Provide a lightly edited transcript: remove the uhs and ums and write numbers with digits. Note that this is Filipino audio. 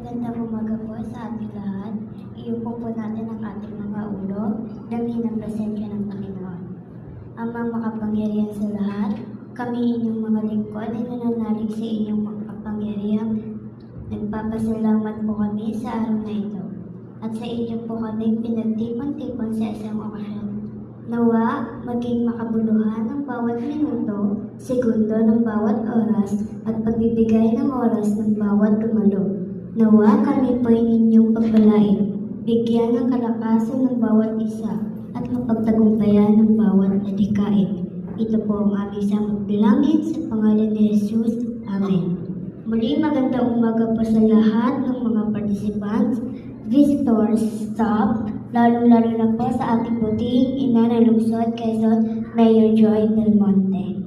Magandang umaga po sa ating lahat. Iupo po natin ang ating mga ulo, dami ng presensya ng Panginoon. Amang makapangyarihan sa lahat, kami inyong mga lingkod ay nananalig sa inyong makapangyarihan. Nagpapasalamat po kami sa araw na ito. At sa inyo po kami pinagtipon-tipon sa isang okasyon. Nawa, maging makabuluhan ang bawat minuto, segundo ng bawat oras, at pagbibigay ng oras ng bawat dumalo. Nawa, kami po ay inyong pagbalain, bigyan ng kalakasan ng bawat isa, at mapagtagumpayan ng bawat adhikain. Ito po ang aming samot bilangin sa pangalan ni Jesus. Amen. Muli magandang umaga po sa lahat ng mga participants, visitors, staff, lalo-lalo na po sa ating buting ina ng lungsod, Quezon, Mayor Joy Belmonte.